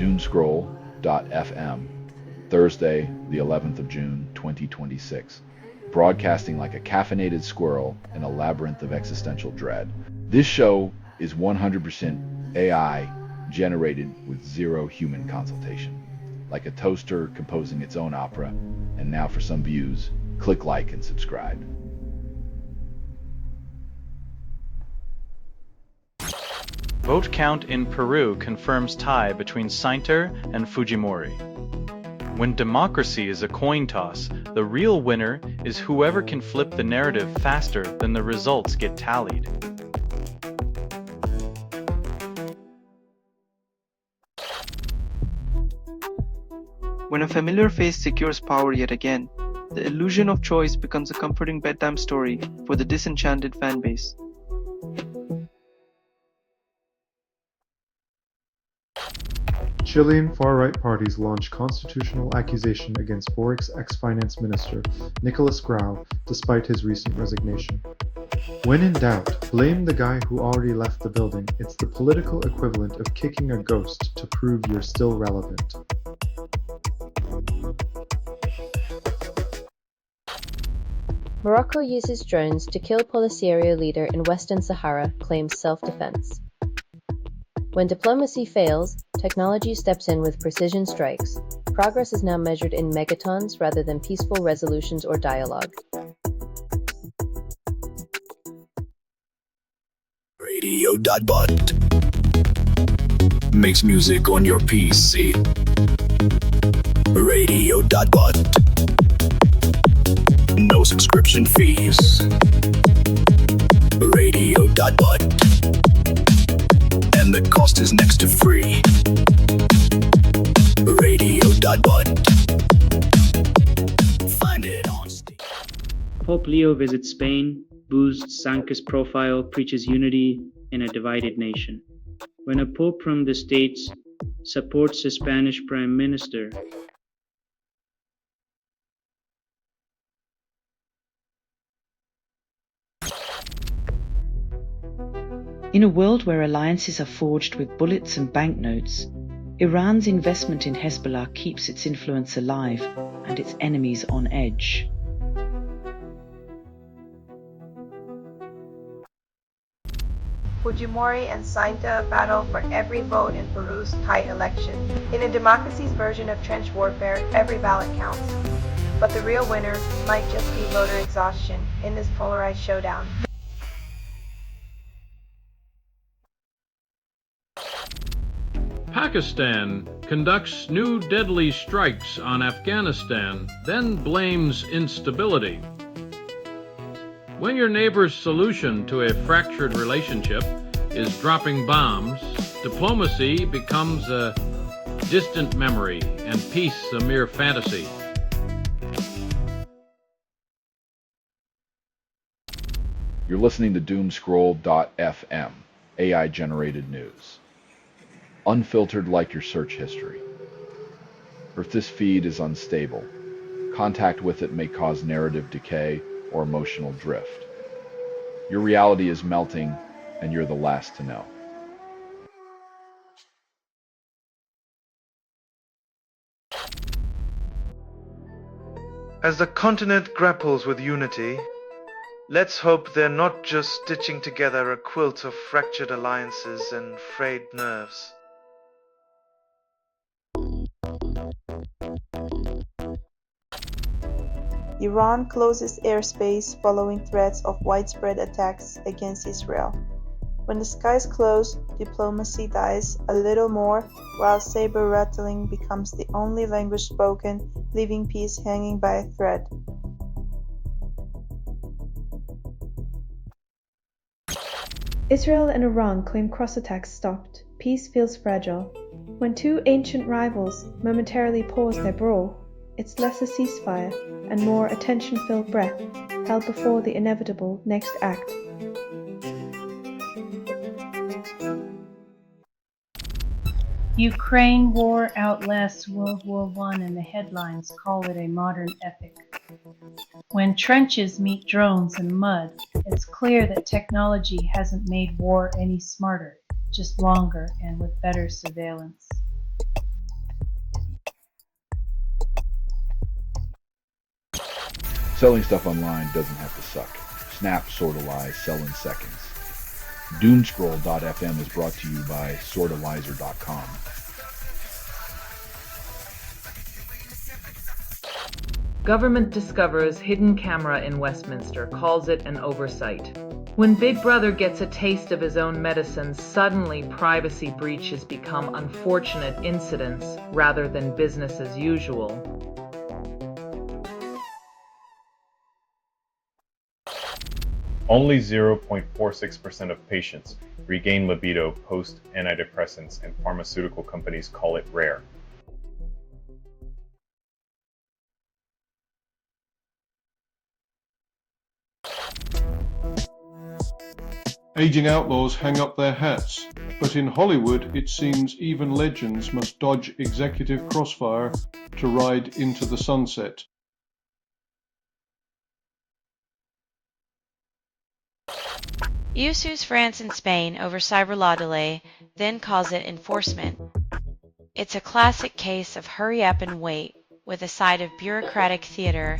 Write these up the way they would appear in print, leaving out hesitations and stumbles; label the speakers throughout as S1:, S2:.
S1: Doomscroll.fm, Thursday, the 11th of June, 2026. Broadcasting like a caffeinated squirrel in a labyrinth of existential dread. This show is 100% AI generated with zero human consultation. Like a toaster composing its own opera. And now for some views, click like and subscribe.
S2: Vote count in Peru confirms tie between Sainter and Fujimori. When democracy is a coin toss, the real winner is whoever can flip the narrative faster than the results get tallied.
S3: When a familiar face secures power yet again, the illusion of choice becomes a comforting bedtime story for the disenchanted fanbase.
S4: Chilean far-right parties launch constitutional accusation against Boric's ex-finance minister, Nicolas Grau, despite his recent resignation. When in doubt, blame the guy who already left the building. It's the political equivalent of kicking a ghost to prove you're still relevant.
S5: Morocco uses drones to kill Polisario leader in Western Sahara, claims self-defense. When diplomacy fails, technology steps in with precision strikes. Progress is now measured in megatons rather than peaceful resolutions or dialogue.
S6: Radio.bot makes music on your PC. Radio.bot, no subscription fees. Radio.bot, and the cost is next to free. Radio.bot, find it on Steam.
S7: Pope Leo visits Spain, boosts Sanchez profile, preaches unity in a divided nation. When a pope from the States supports a Spanish prime minister,
S8: in a world where alliances are forged with bullets and banknotes, Iran's investment in Hezbollah keeps its influence alive and its enemies on edge.
S9: Fujimori and Sainter battle for every vote in Peru's tight election. In a democracy's version of trench warfare, every ballot counts. But the real winner might just be voter exhaustion in this polarized showdown.
S10: Pakistan conducts new deadly strikes on Afghanistan, then blames instability. When your neighbor's solution to a fractured relationship is dropping bombs, diplomacy becomes a distant memory and peace a mere fantasy.
S1: You're listening to Doomscroll.fm, AI-generated news. Unfiltered like your search history. If this feed is unstable, contact with it may cause narrative decay or emotional drift. Your reality is melting, and you're the last to know.
S11: As the continent grapples with unity, let's hope they're not just stitching together a quilt of fractured alliances and frayed nerves.
S9: Iran closes airspace following threats of widespread attacks against Israel. When the skies close, diplomacy dies a little more, while saber rattling becomes the only language spoken, leaving peace hanging by a thread.
S12: Israel and Iran claim cross-attacks stopped. Peace feels fragile. When two ancient rivals momentarily pause their brawl, it's less a ceasefire and more a tension-filled breath held before the inevitable next act.
S13: Ukraine war outlasts World War I and the headlines call it a modern epic. When trenches meet drones and mud, it's clear that technology hasn't made war any smarter, just longer and with better surveillance.
S1: Selling stuff online doesn't have to suck. Snap, sorta lies, sell in seconds. Doomscroll.fm is brought to you by sortalizer.com.
S14: Government discovers hidden camera in Westminster, calls it an oversight. When Big Brother gets a taste of his own medicine, suddenly privacy breaches become unfortunate incidents rather than business as usual.
S15: Only 0.46% of patients regain libido post-antidepressants, and pharmaceutical companies call it rare.
S16: Aging outlaws hang up their hats, but in Hollywood it seems even legends must dodge executive crossfire to ride into the sunset.
S17: EU sues France and Spain over cyber law delay, then calls it enforcement. It's a classic case of hurry up and wait, with a side of bureaucratic theater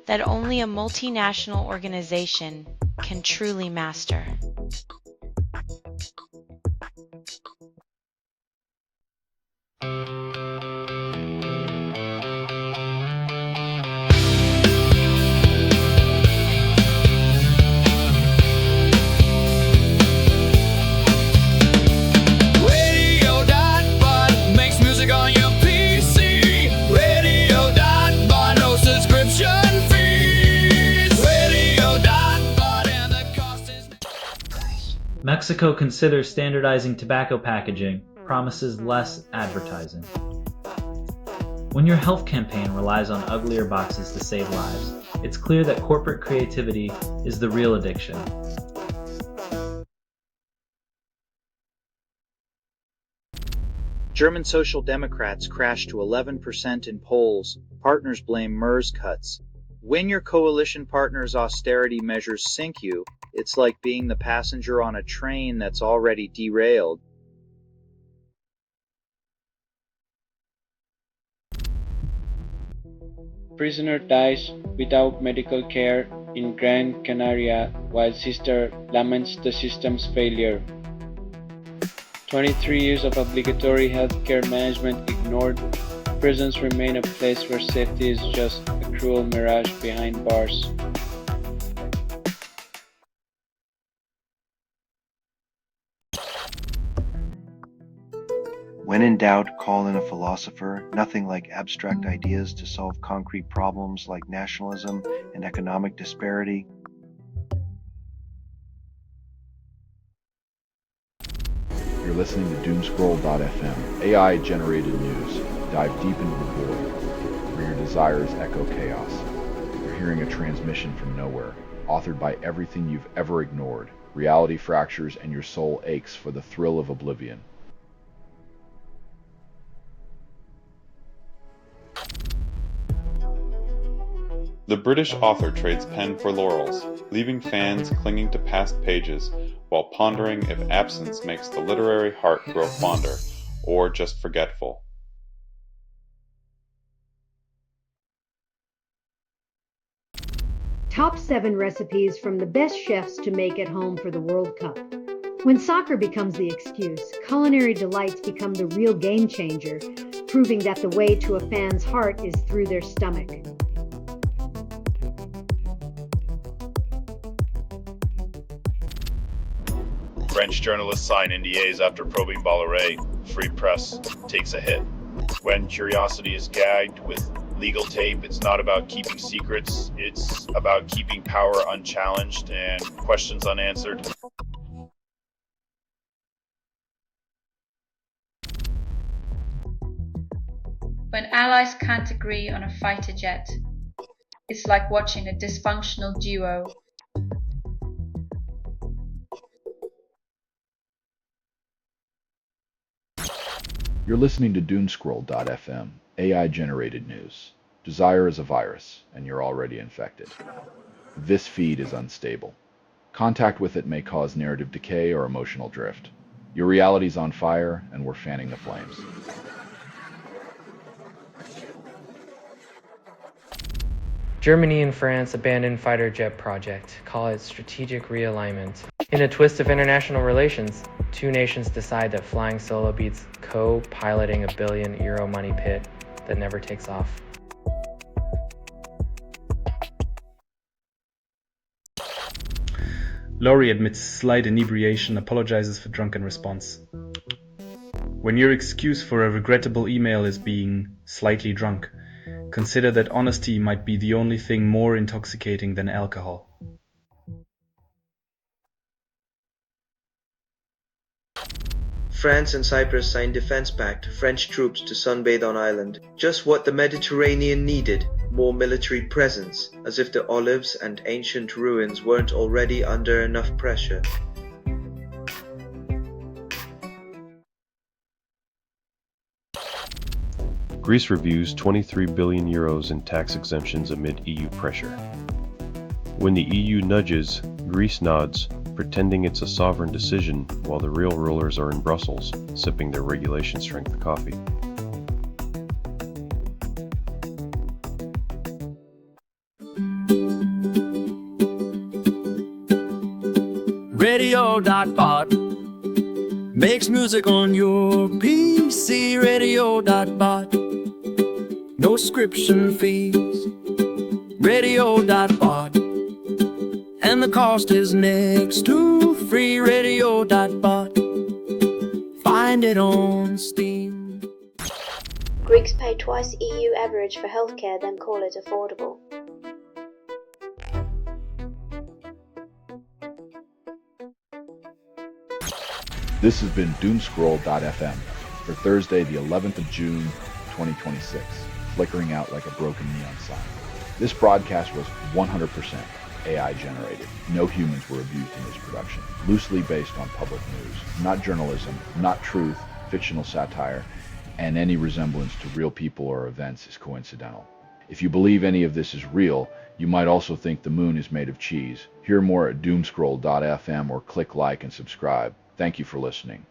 S17: that only a multinational organization can truly master.
S2: Mexico considers standardizing tobacco packaging, promises less advertising. When your health campaign relies on uglier boxes to save lives, it's clear that corporate creativity is the real addiction.
S18: German Social Democrats crashed to 11% in polls. Partners blame MERS cuts. When your coalition partner's austerity measures sink you, it's like being the passenger on a train that's already derailed.
S7: Prisoner dies without medical care in Gran Canaria while sister laments the system's failure. 23 years of obligatory healthcare management ignored. Prisons remain a place where safety is just a cruel mirage behind bars.
S19: When in doubt, call in a philosopher. Nothing like abstract ideas to solve concrete problems like nationalism and economic disparity.
S1: You're listening to Doomscroll.fm, AI-generated news. Dive deep into the void, where your desires echo chaos. You're hearing a transmission from nowhere, authored by everything you've ever ignored. Reality fractures and your soul aches for the thrill of oblivion.
S15: The British author trades pen for laurels, leaving fans clinging to past pages while pondering if absence makes the literary heart grow fonder or just forgetful.
S20: Top 7 recipes from the best chefs to make at home for the World Cup. When soccer becomes the excuse, culinary delights become the real game changer, proving that the way to a fan's heart is through their stomach.
S21: French journalists sign NDAs after probing Bolloré. Free press takes a hit. When curiosity is gagged with legal tape, it's not about keeping secrets, it's about keeping power unchallenged and questions unanswered.
S22: When allies can't agree on a fighter jet, it's like watching a dysfunctional duo.
S1: You're listening to Doomscroll.fm, AI-generated news. Desire is a virus, and you're already infected. This feed is unstable. Contact with it may cause narrative decay or emotional drift. Your reality's on fire, and we're fanning the flames.
S3: Germany and France abandon fighter jet project, call it strategic realignment. In a twist of international relations, two nations decide that flying solo beats co-piloting a billion-euro money pit that never takes off.
S4: Laurie admits slight inebriation, apologizes for drunken response. When your excuse for a regrettable email is being slightly drunk, consider that honesty might be the only thing more intoxicating than alcohol.
S11: France and Cyprus signed defense pact, French troops to sunbathe on island. Just what the Mediterranean needed, more military presence, as if the olives and ancient ruins weren't already under enough pressure.
S23: Greece reviews €23 billion in tax exemptions amid EU pressure. When the EU nudges, Greece nods, pretending it's a sovereign decision while the real rulers are in Brussels, sipping their regulation-strength coffee.
S6: Radio.bot makes music on your PC. Radio.bot, no subscription fees. Radio.bot, and the cost is next to free. Radio.bot, find it on Steam.
S24: Greeks pay twice EU average for healthcare, then call it affordable.
S1: This has been Doomscroll.fm for Thursday, the 11th of June, 2026, flickering out like a broken neon sign. This broadcast was 100% AI generated. No humans were abused in this production. Loosely based on public news, not journalism, not truth, fictional satire, and any resemblance to real people or events is coincidental. If you believe any of this is real, you might also think the moon is made of cheese. Hear more at Doomscroll.fm or click like and subscribe. Thank you for listening.